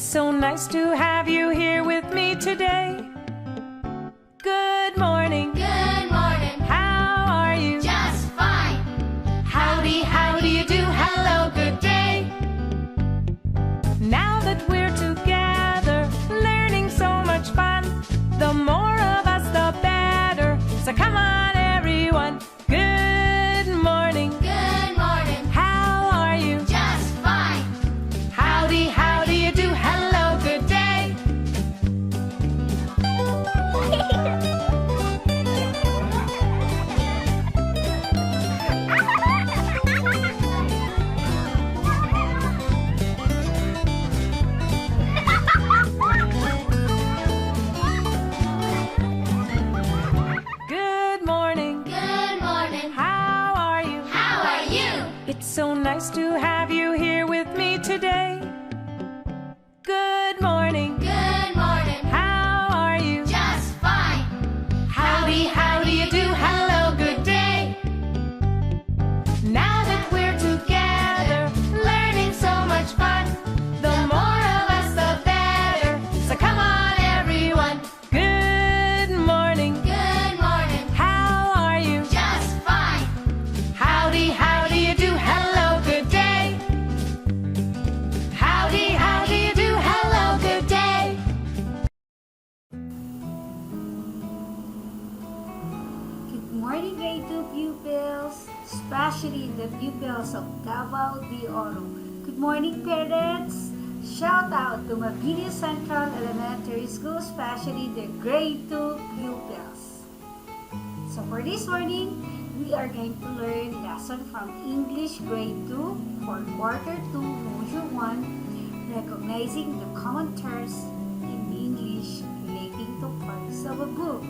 It's so nice to have you here with me today. Good morning. Good morning. How are you? Just fine. Howdy, how do you do? Hello, good day. Now that we're together, learning so much fun, the more of us, the better. So come on, everyone. Good morning. Good morning. How are you? Just fine. Howdy, how do you do? Hello, good day. Good morning. Good morning. How are you? How are you? It's so nice to have you here with me today. Good morning. Good morning. How are you? Just fine. Howdy, how do you do? Hello, good day. Now that we're together, learning so much fun, the more of us, the better. So come on, everyone. Good morning. Good morning. How are you? Just fine. Howdy, how do you do? Hello, good day. Howdy, how do you do? Hello, good day. Good morning, grade 2 pupils, especially the pupils of Caballero. Good morning, parents. Shout out to Mabini Central Elementary School, especially the grade 2 pupils. So for this morning, we are going to learn lesson from English grade 2 for quarter 2, module 1, recognizing the common terms in English relating to parts of a book.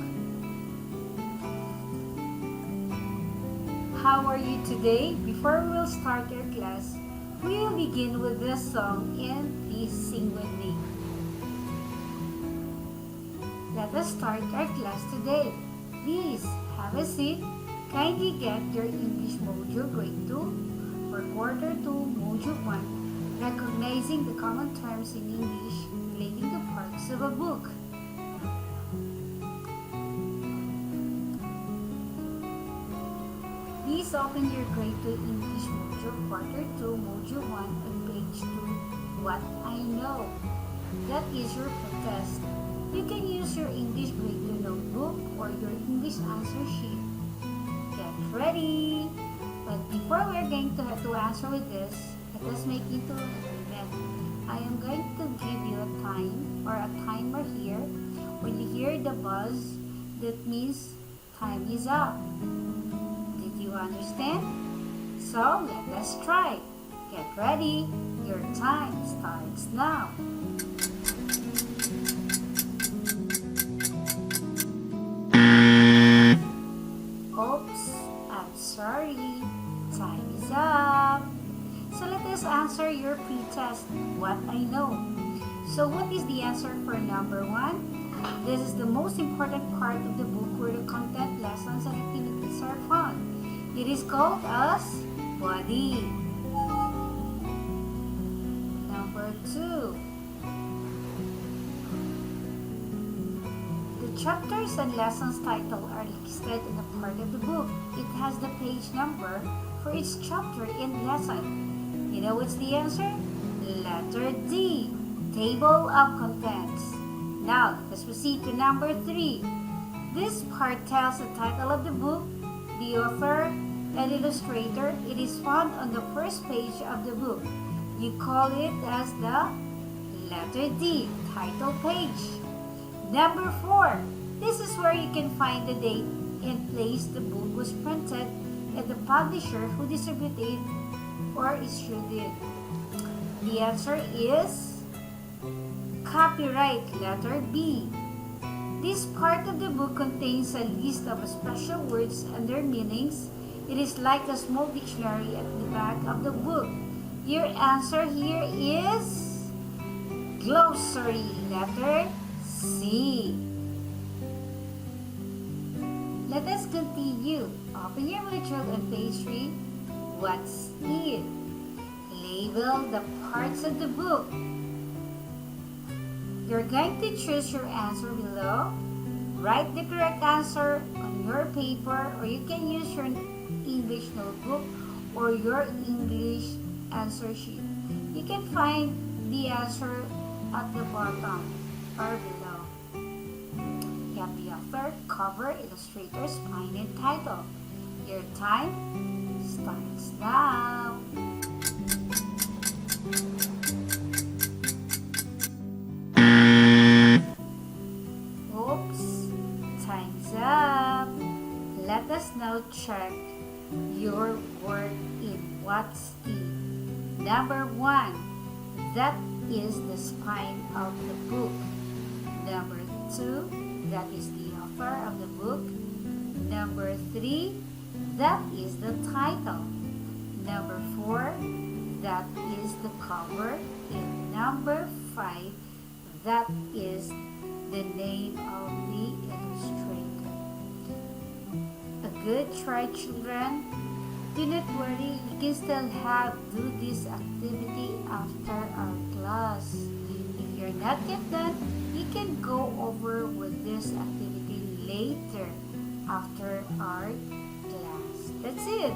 How are you today? Before we will start our class, we will begin with this song and please sing with me. Let us start our class today. Please have a seat. Kindly get your English module grade 2 for quarter 2 module 1, recognizing the common terms in English relating to parts of a book. Please open your grade 2 English module quarter 2 module 1 on page 2, What I Know. That is your test. You can use your English grade 2 notebook or your English answer sheet. Get ready! But before we're going to have to answer with this, let us make it to an agreement. I am going to give you a time or a timer here. When you hear the buzz, that means time is up. Did you understand? So let us try. Get ready. Your time starts now. Oops, I'm sorry. Time is up. So let us answer your pre-test, What I Know. So what is the answer for number 1? This is the most important part of the book where the content, lessons, and activities are found. It is called as body. Number 2. The chapters and lessons title are listed in a part of the book. It has the page number for each chapter and lesson. You know what's the answer? Letter D. Table of contents. Now, let's proceed to number 3. This part tells the title of the book, the author, and illustrator. It is found on the first page of the book. You call it as the letter D, title page. Number 4. This is where you can find the date and place the book was printed and the publisher who distributed or issued it. The answer is copyright, letter B. This part of the book contains a list of special words and their meanings. It is like a small dictionary at the back of the book. Your answer here is glossary, letter C. Let us continue. Open your module on page 3. What's it? Label the parts of the book. You're going to choose your answer below. Write the correct answer on your paper, or you can use your English notebook or your English answer sheet. You can find the answer at the bottom or below. You have the author, cover, illustrator, spine, and title. Your time starts now. Oops, time's up. Let us now check your work in what's the number 1. That is the spine of the book. Number 2, that is the author of the book. Number 3, that is the title. Number 4, that is the cover. And number 5, that is the name of the illustrator. A good try, children. Do not worry, you can still do this activity after our class. If you're not yet done, you can go over with this activity later after our class. That's it.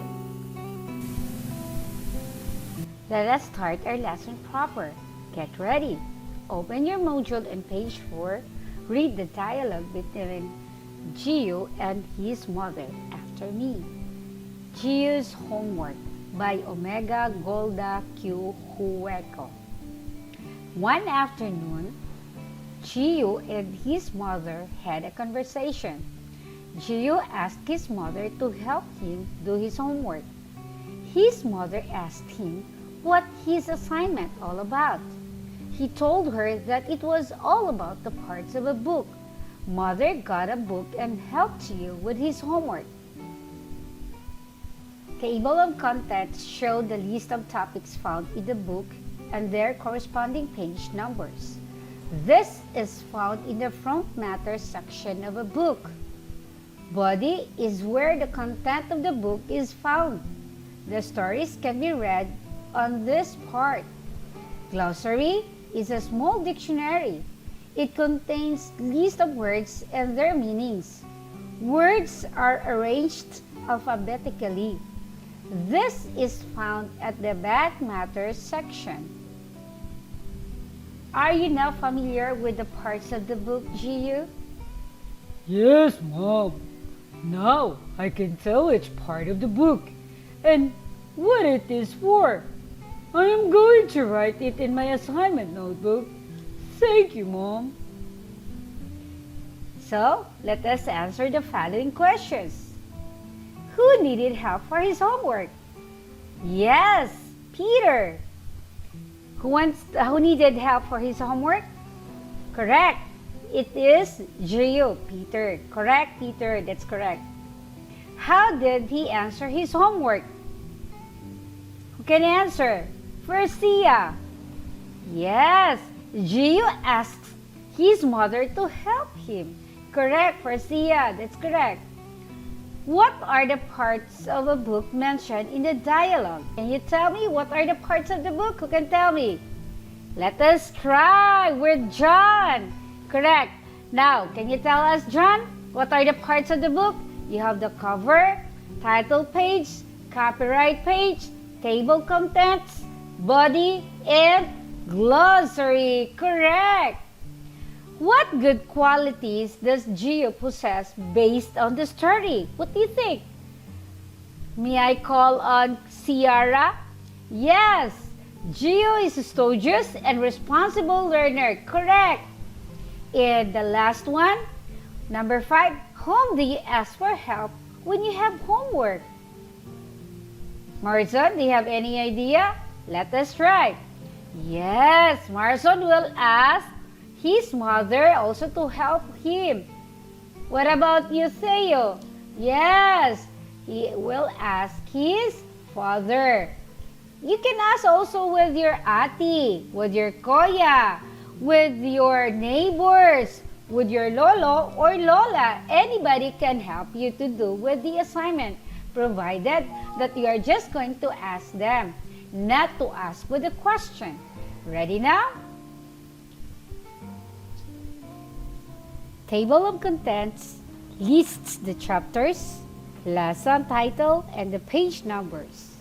Let us start our lesson proper. Get ready. Open your module on page 4. Read the dialogue between Gio and his mother after me. Gio's Homework by Omega Golda Q Hueco. One afternoon, Gio and his mother had a conversation. Gio asked his mother to help him do his homework. His mother asked him what his assignment all about. He told her that it was all about the parts of a book. Mother got a book and helped Gio with his homework. Table of contents show the list of topics found in the book and their corresponding page numbers. This is found in the front matter section of a book. Body is where the content of the book is found. The stories can be read on this part. Glossary is a small dictionary. It contains list of words and their meanings. Words are arranged alphabetically. This is found at the back matter section. Are you now familiar with the parts of the book, Gio? Yes, Mom. Now I can tell which part of the book and what it is for. I am going to write it in my assignment notebook. Thank you, Mom. So, let us answer the following questions. Who needed help for his homework? Yes, Peter. Who needed help for his homework? Correct. It is Gio, Peter. Correct, Peter. That's correct. How did he answer his homework? Who can answer? First, Sia. Yes, Gio asked his mother to help him. Correct, Sia. That's correct. What are the parts of a book mentioned in the dialogue? Can you tell me what are the parts of the book? Who can tell me? Let us try with John. Correct. Now, can you tell us, John, what are the parts of the book? You have the cover, title page, copyright page, table contents, body, and glossary. Correct. What good qualities does Gio possess based on the story? What do you think? May I call on Ciara? Yes, Gio is a studious and responsible learner. Correct. And the last one, number 5, whom do you ask for help when you have homework? Marson, do you have any idea? Let us try. Yes, Marson will ask his mother also to help him. What about you, Theo? Yes, he will ask his father. You can ask also with your ati, with your koya, with your neighbors, with your lolo or lola. Anybody can help you to do with the assignment, provided that you are just going to ask them, not to ask with a question. Ready now? Table of contents lists the chapters, lesson title, and the page numbers.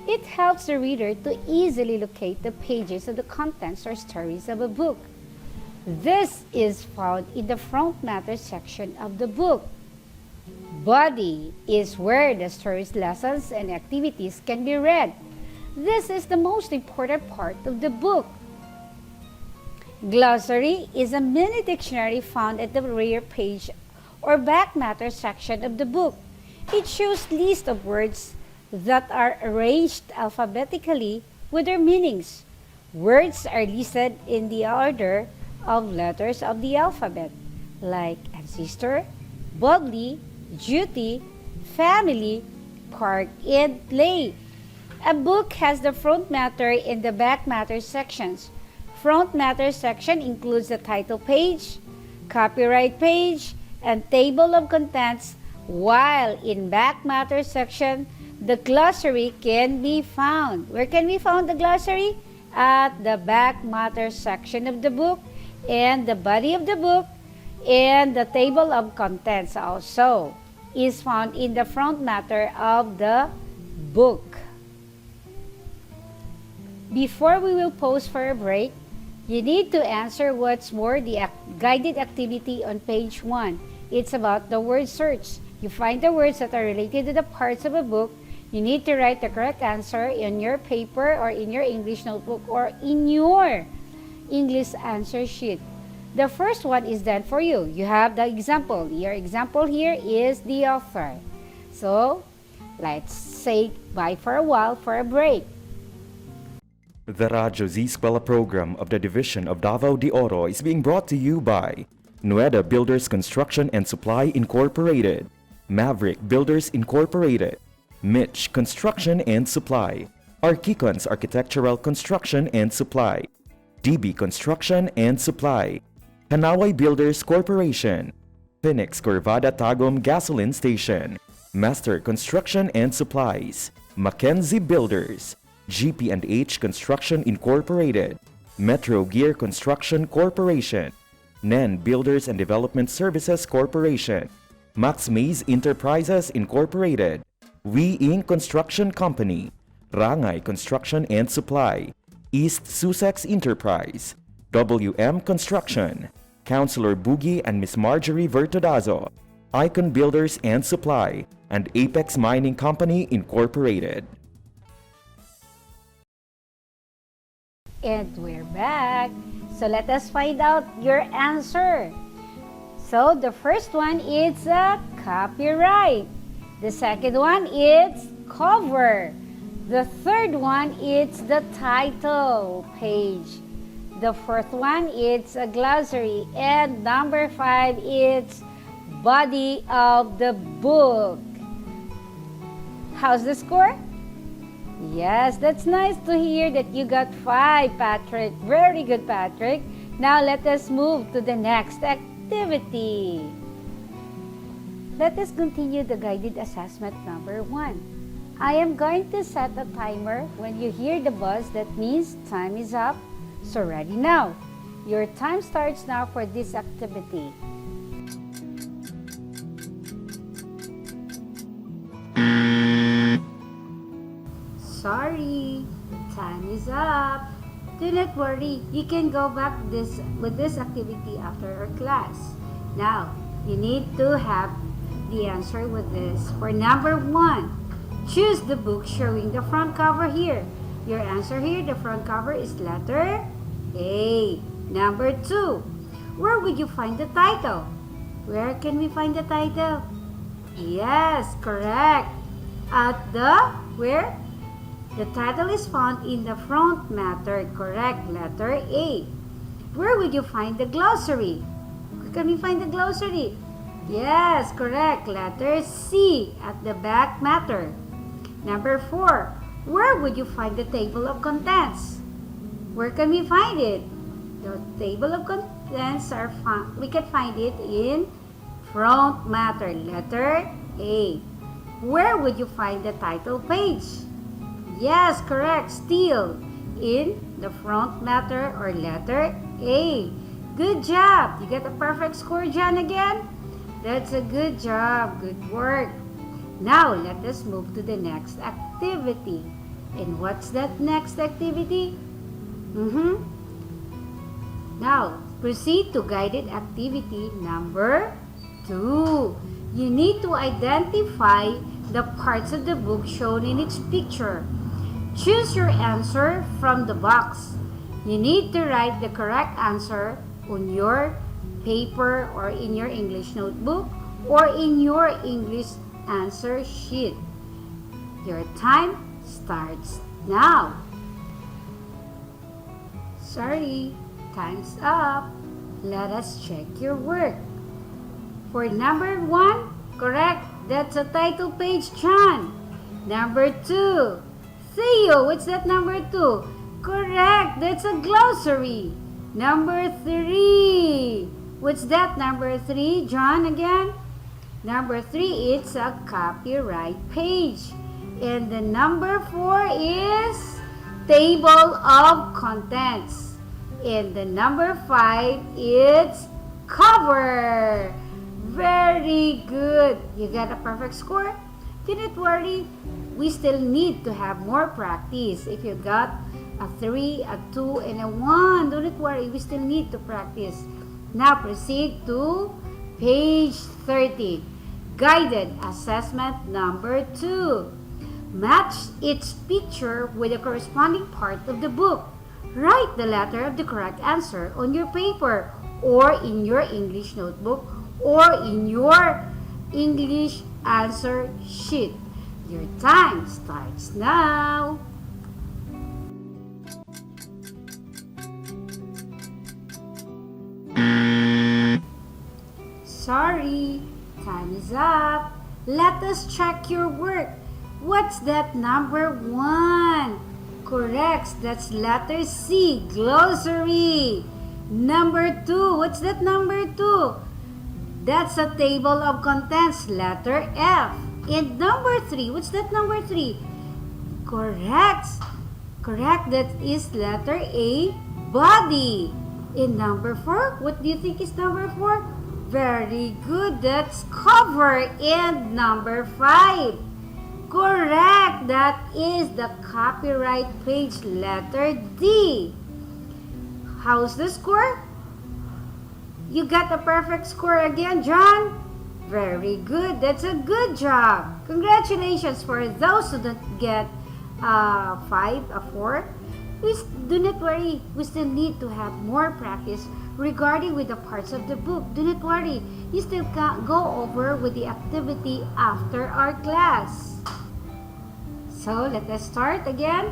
It helps the reader to easily locate the pages of the contents or stories of a book. This is found in the front matter section of the book. Body is where the stories, lessons, and activities can be read. This is the most important part of the book. Glossary is a mini dictionary found at the rear page or back matter section of the book. It shows list of words that are arranged alphabetically with their meanings. Words are listed in the order of letters of the alphabet, like ancestor, bodily, duty, family, park, and play. A book has the front matter and the back matter sections. Front matter section includes the title page, copyright page, and table of contents, while in back matter section, the glossary can be found. Where can we find the glossary? At the back matter section of the book, and the body of the book, and the table of contents also is found in the front matter of the book. Before we will pause for a break, you need to answer what's more the guided activity on page 1. It's about the word search. You find the words that are related to the parts of a book. You need to write the correct answer in your paper or in your English notebook or in your English answer sheet. The first one is done for you. You have the example. Your example here is the author. So, let's say bye for a while for a break. The Radyo Z-eskwela program of the Division of Davao de Oro is being brought to you by Nueda Builders Construction and Supply Incorporated, Maverick Builders Incorporated, Mitch Construction and Supply, Archicons Architectural Construction and Supply, DB Construction and Supply, Hanaway Builders Corporation, Phoenix Corvada Tagum Gasoline Station, Master Construction and Supplies, Mackenzie Builders, GP&H Construction Incorporated, Metro Gear Construction Corporation, NEN Builders and Development Services Corporation, Max Mays Enterprises Incorporated, We Inc. Construction Company, Rangay Construction and Supply, East Sussex Enterprise, WM Construction, Councilor Boogie and Miss Marjorie Vertodazo, Icon Builders and Supply, and Apex Mining Company Incorporated. And we're back. So let us find out your answer. So the first one is a copyright. The second one is cover. The third one is the title page. The fourth one is a glossary. And number 5 is body of the book. How's the score? Yes, that's nice to hear that you got 5, Patrick. Very good, Patrick. Now let us move to the next activity. Let us continue the guided assessment number 1. I am going to set a timer. When you hear the buzz, that means time is up. So ready now. Your time starts now for this activity. Sorry, time is up. Do not worry, you can go back with this activity after our class. Now, you need to have the answer with this. For number 1, choose the book showing the front cover here. Your answer here, the front cover is letter A. Number 2, where would you find the title? Where can we find the title? Yes, correct. At the, where? The title is found in the front matter, correct, letter A. Where would you find the glossary? Where can we find the glossary? Yes, correct, letter C, at the back matter. Number 4, where would you find the table of contents? Where can we find it? The table of contents are found, we can find it in front matter, letter A. Where would you find the title page? Yes, correct. Still in the front matter or letter A. Good job. You get a perfect score, John, again? That's a good job. Good work. Now, let us move to the next activity. And what's that next activity? Now, proceed to guided activity number 2. You need to identify the parts of the book shown in each picture. Choose your answer from the box. You need to write the correct answer on your paper or in your English notebook or in your English answer sheet. Your time starts now. Sorry, time's up. Let us check your work. For number 1, correct. That's a title page, John. Number 2, Theo, what's that number 2? Correct, that's a glossary. Number 3, what's that number 3, John, again? Number 3, it's a copyright page. And the number 4 is table of contents. And the number 5, it's cover. Very good. You got a perfect score? Do not worry. We still need to have more practice. If you got a 3, a 2, and a 1, do not worry. We still need to practice. Now proceed to page 30. Guided assessment number 2. Match each picture with the corresponding part of the book. Write the letter of the correct answer on your paper or in your English notebook or in your English answer sheet. Your time starts now. Sorry, time is up. Let us check your work. What's that number 1? Correct, that's letter C, glossary. Number 2, what's that number 2? That's a table of contents, letter F. And number 3, what's that number 3? Correct, that is letter A, body. And number 4, what do you think is number 4? Very good, that's cover. And number 5, correct, that is the copyright page, letter D. How's the score? You got a perfect score again, John? Very good, that's a good job. Congratulations for those who don't get 5, a 4. Do not worry, we still need to have more practice regarding with the parts of the book. Do not worry, you still can go over with the activity after our class. So let us start again.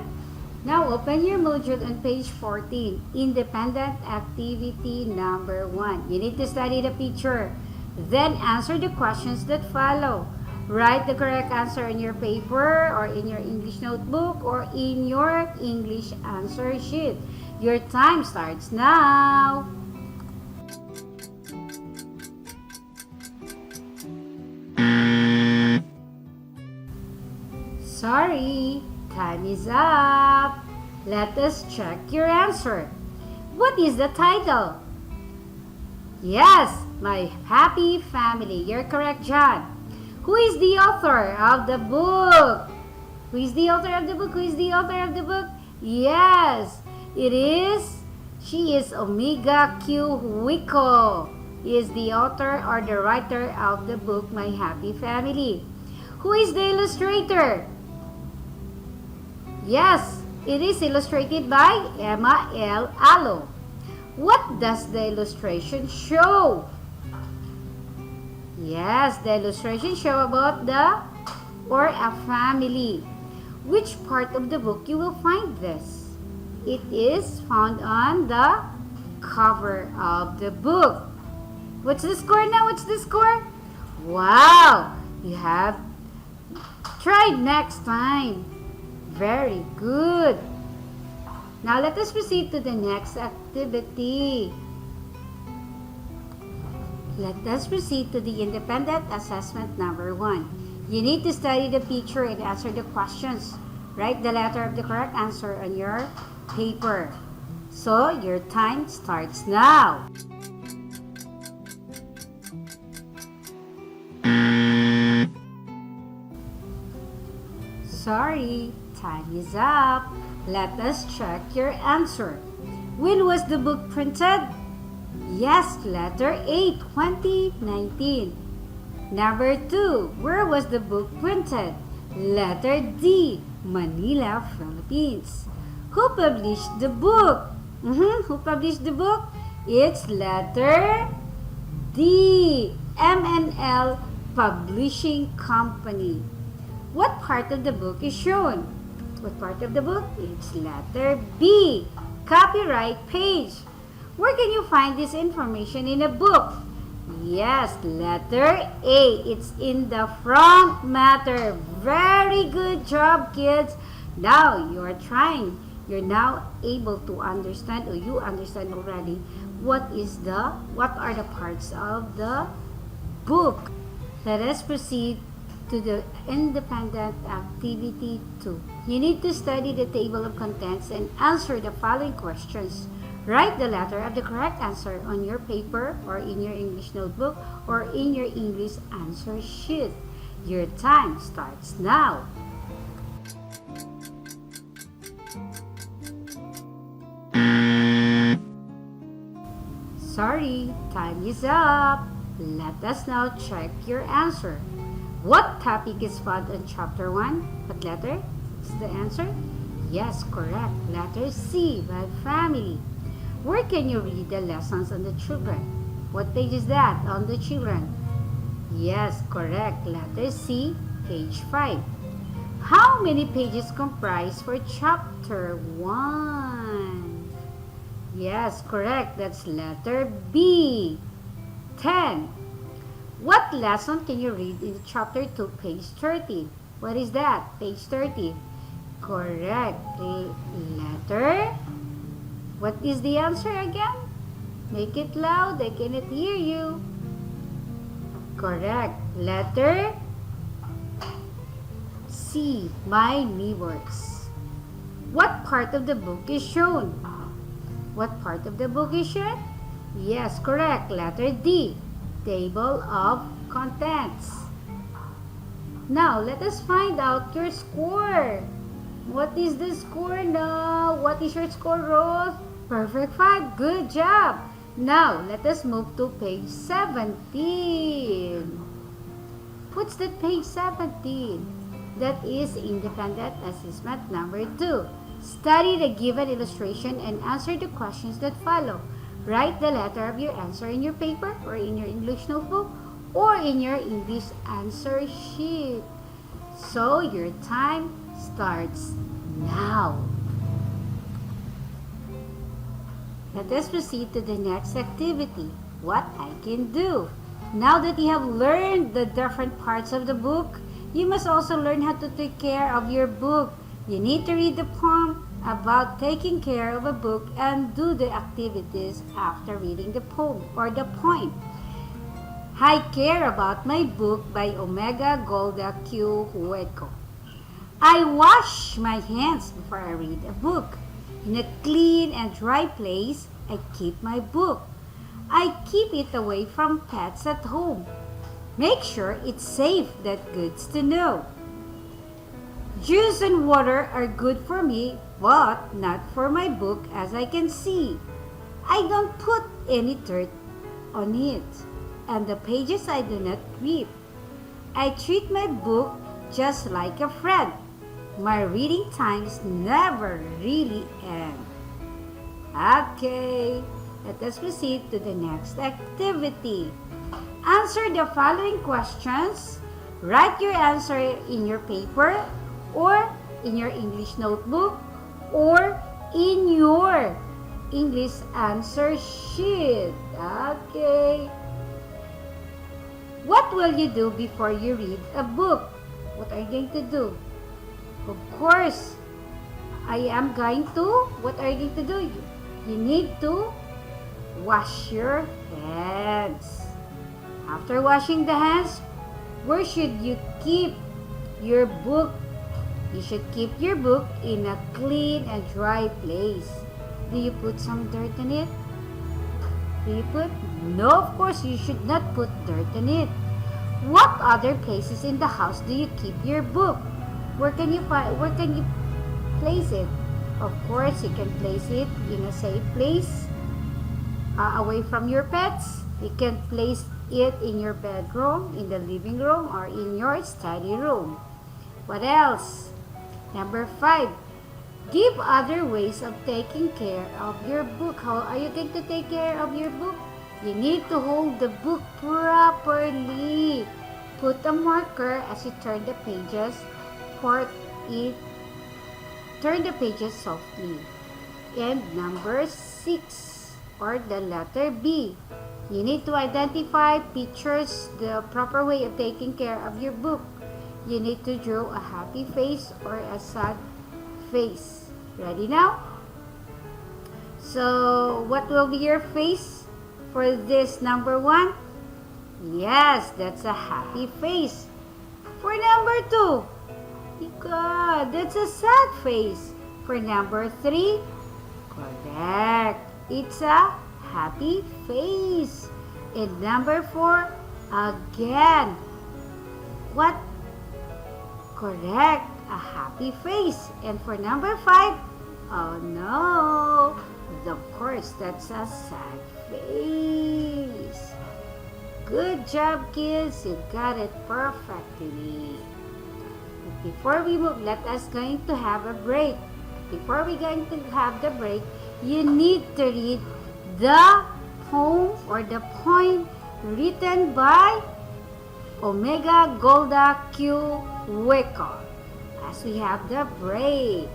Now open your module on page 14, independent activity number 1. You need to study the picture, then answer the questions that follow. Write the correct answer in your paper or in your English notebook or in your English answer sheet. Your time starts now. Sorry, time is up. Let us check your answer. What is the title? Yes, My Happy Family. You're correct, John. Who is the author of the book? Who is the author of the book? Who is the author of the book? Yes, it is. She is Omega Q Wiko. He is the author or the writer of the book My Happy Family. Who is the illustrator? Yes, it is illustrated by Emma L. Allo. What does the illustration show? Yes, the illustration show about a family. Which part of the book you will find this? It is found on the cover of the book. What's the score now? What's the score? Wow! You have tried next time. Very good. Now let us proceed to the next activity. Let us proceed to the independent assessment number 1. You need to study the picture and answer the questions. Write the letter of the correct answer on your paper. So your time starts now. Sorry, time is up. Let us check your answer. When was the book printed? Yes, letter A, 2019. Number 2, where was the book printed? Letter D, Manila, Philippines. Who published the book? Who published the book? It's letter D, M&L Publishing Company. What part of the book is shown? What part of the book? It's letter B, copyright page. Where can you find this information in a book? Yes, letter A. It's in the front matter. Very good job, kids. Now you are trying. You're now able to understand, or you understand already, what are the parts of the book. Let us proceed to the independent activity 2. You need to study the table of contents and answer the following questions. Write the letter of the correct answer on your paper or in your English notebook or in your English answer sheet. Your time starts now. Sorry, time is up. Let us now check your answer. What topic is found in chapter 1? What letter is the answer? Yes, correct. Letter C, by family. Where can you read the lessons on the children? What page is that on the children? Yes, correct. Letter C, page 5. How many pages comprise for chapter 1? Yes, correct. That's letter B, 10. What lesson can you read in chapter 2, page 30? What is that? Page 30. Correct. Letter. What is the answer again? Make it loud. I cannot hear you. Correct. Letter C. My neighbors. What part of the book is shown? What part of the book is shown? Yes, correct. Letter D. Table of contents. Now, let us find out your score. What is the score now? What is your score, Rose? Perfect 5. Good job. Now, let us move to page 17. What's that page 17? That is independent assessment number 2. Study the given illustration and answer the questions that follow. Write the letter of your answer in your paper or in your English notebook or in your English answer sheet. So your time starts now. Let us proceed to the next activity, what I can do. Now that you have learned the different parts of the book, you must also learn how to take care of your book. You need to read the poem about taking care of a book and do the activities after reading the poem or the poem. I Care About My Book by Omega Golda Q. Hueco. I wash my hands before I read a book. In a clean and dry place, I keep my book. I keep it away from pets at home. Make sure it's safe, that's good to know. Juice and water are good for me, but not for my book as I can see. I don't put any dirt on it, and the pages I do not rip. I treat my book just like a friend. My reading times never really end. Okay, let us proceed to the next activity. Answer the following questions. Write your answer in your paper or in your English notebook or in your English answer sheet. Okay. What will you do before you read a book? What are you going to do? Of course, I am going to, what are you going to do? You need to wash your hands. After washing the hands, where should you keep your book? You should keep your book in a clean and dry place. Do you put some dirt in it? Do you put? No, of course, you should not put dirt in it. What other places in the house do you keep your book? Where can you place it? Of course, you can place it in a safe place, away from your pets. You can place it in your bedroom, in the living room, or in your study room. What else? Number 5. Give other ways of taking care of your book. How are you going to take care of your book? You need to hold the book properly. Put a marker as you turn the pages. Turn the pages softly. And number 6, or the letter B. You need to identify pictures, the proper way of taking care of your book. You need to draw a happy face or a sad face. Ready now? So, what will be your face for this number 1? Yes, that's a happy face. For number 2, God, that's a sad face. For number 3, correct, it's a happy face. And number 4, again, what? Correct, a happy face. And for number 5, oh no, of course, that's a sad face. Good job, kids. You got it perfectly. But before we move, let us going to have a break. Before we going to have the break, you need to read the poem or the poem written by Omega Golda Q Weko as we have the break.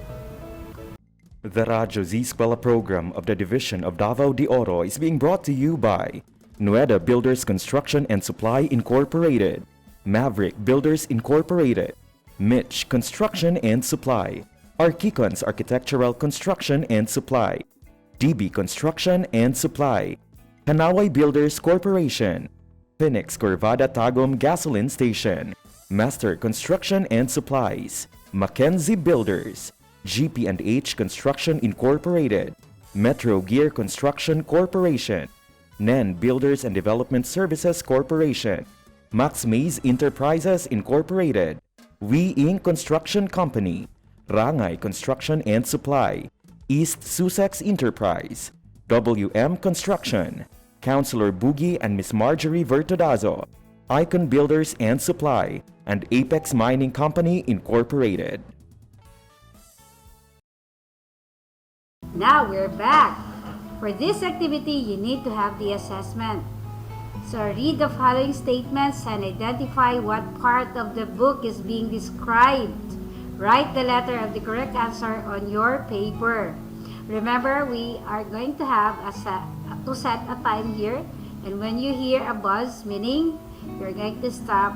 The Radyo Z-eskwela program of the Division of Davao de Oro is being brought to you by Nueda Builders Construction and Supply Incorporated, Maverick Builders Incorporated, Mitch Construction and Supply, Archicons Architectural Construction and Supply, DB Construction and Supply, Hanaway Builders Corporation, Phoenix Corvada Tagum Gasoline Station, Master Construction and Supplies, Mackenzie Builders, GP&H Construction Incorporated, Metro Gear Construction Corporation, NEN Builders and Development Services Corporation, Max Mays Enterprises Incorporated, We Inc. Construction Company, Rangay Construction and Supply, East Sussex Enterprise, WM Construction, Councilor Boogie and Miss Marjorie Vertodazo, Icon Builders and Supply, and Apex Mining Company Incorporated. Now we're back. For this activity, you need to have the assessment. So read the following statements and identify what part of the book is being described. Write the letter of the correct answer on your paper. Remember, we are going to have to set a time here, and when you hear a buzz, meaning you're going to stop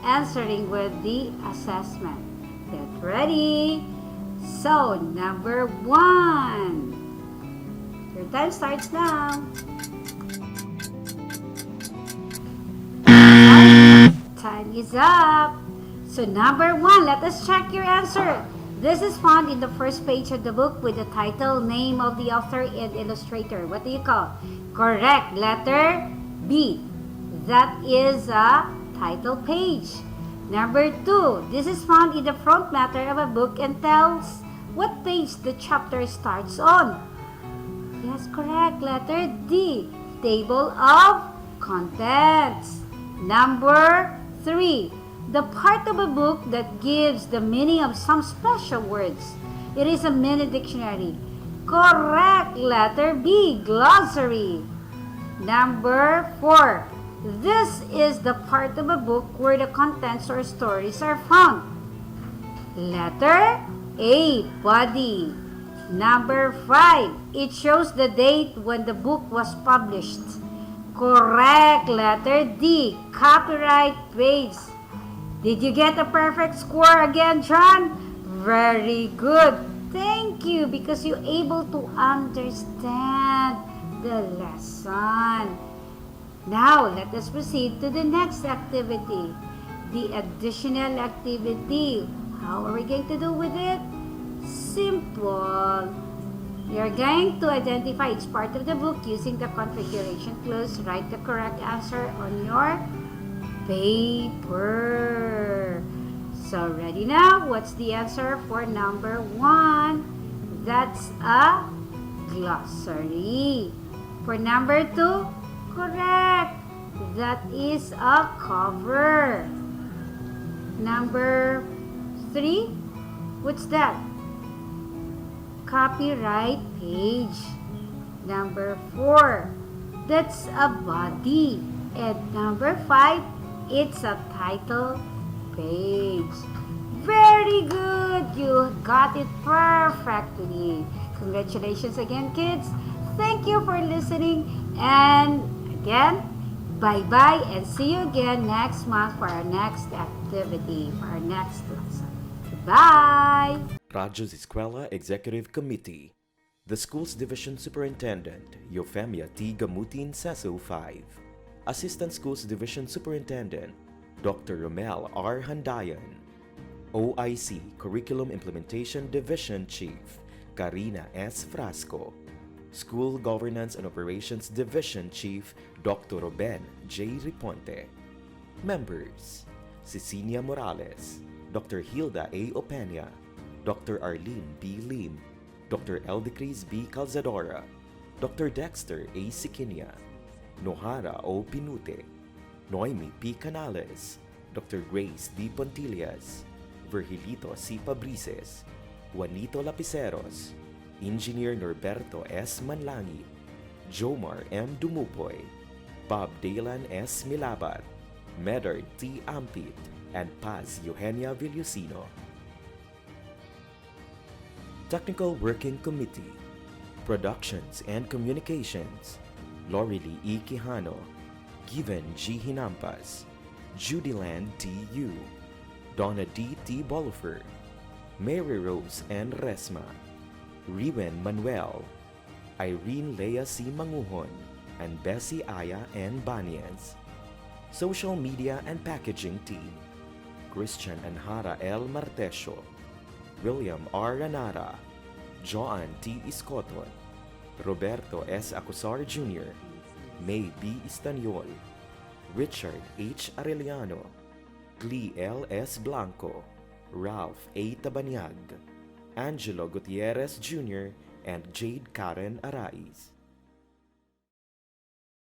answering with the assessment. Get ready. So, number 1. Your time starts now. Time is up. So, number 1, let us check your answer. This is found in the first page of the book with the title, name of the author, and illustrator. What do you call? Correct. Letter B. That is a title page. Number 2, this is found in the front matter of a book and tells what page the chapter starts on. Yes, correct. Letter D. Table of contents. Number 3, the part of a book that gives the meaning of some special words. It is a mini dictionary. Correct. Letter B. Glossary. Number 4, this is the part of a book where the contents or stories are found. Letter A. Body. Number 5, it shows the date when the book was published. Correct. Letter D. Copyright page. Did you get a perfect score again, John? Very good. Thank you, because you're able to understand the lesson. Now, let us proceed to the next activity, the additional activity. How are we going to do with it? Simple. You're going to identify each part of the book using the configuration clues. Write the correct answer on your paper. So, ready now? What's the answer for number 1? That's a glossary. For number 2, correct. That is a cover. Number 3, what's that? Copyright page. Number 4, that's a body. And number 5, it's a title page. Very good! You got it perfectly. Congratulations again, kids. Thank you for listening. And again, bye-bye and see you again next month for our next activity, for our next lesson. Goodbye! Radyo Z-eskwela Executive Committee. The Schools Division Superintendent, Eufemia T. Gamutin, CESO 5. Assistant Schools Division Superintendent, Dr. Romel R. Handayan. OIC Curriculum Implementation Division Chief, Karina S. Frasco. School Governance and Operations Division Chief, Dr. Ruben J. Riponte. Members: Cecilia Morales, Dr. Hilda A. Opeña, Dr. Arlene B. Lim, Dr. Eldecris B. Calzadora, Dr. Dexter A. Siquinia, Nohara O. Pinute, Noemi P. Canales, Dr. Grace D. Pontillas, Virgilito C. Pabrices, Juanito Lapiceros, Engineer Norberto S. Manlangi, Jomar M. Dumupoy, Bob Dalan S. Milabat, Medard T. Ampit, and Paz Eugenia Villusino. Technical Working Committee, Productions and Communications, Lorely E. Quijano, Given G. Hinampas, Judyland T. Yu, Donna D. T. Bolifer, Mary Rose N. Resma, Riwen Manuel, Irene Lea C. Manguhon, and Bessie Aya N. Banias. Social Media and Packaging Team, Christian Anhara L. Martesio, William R. Ranara, Joan T. Iscoton, Roberto S. Acosar Jr., May B. Istaniol, Richard H. Arellano, Glee L. S. Blanco, Ralph A. Tabanyag, Angelo Gutierrez Jr., and Jade Karen Araiz.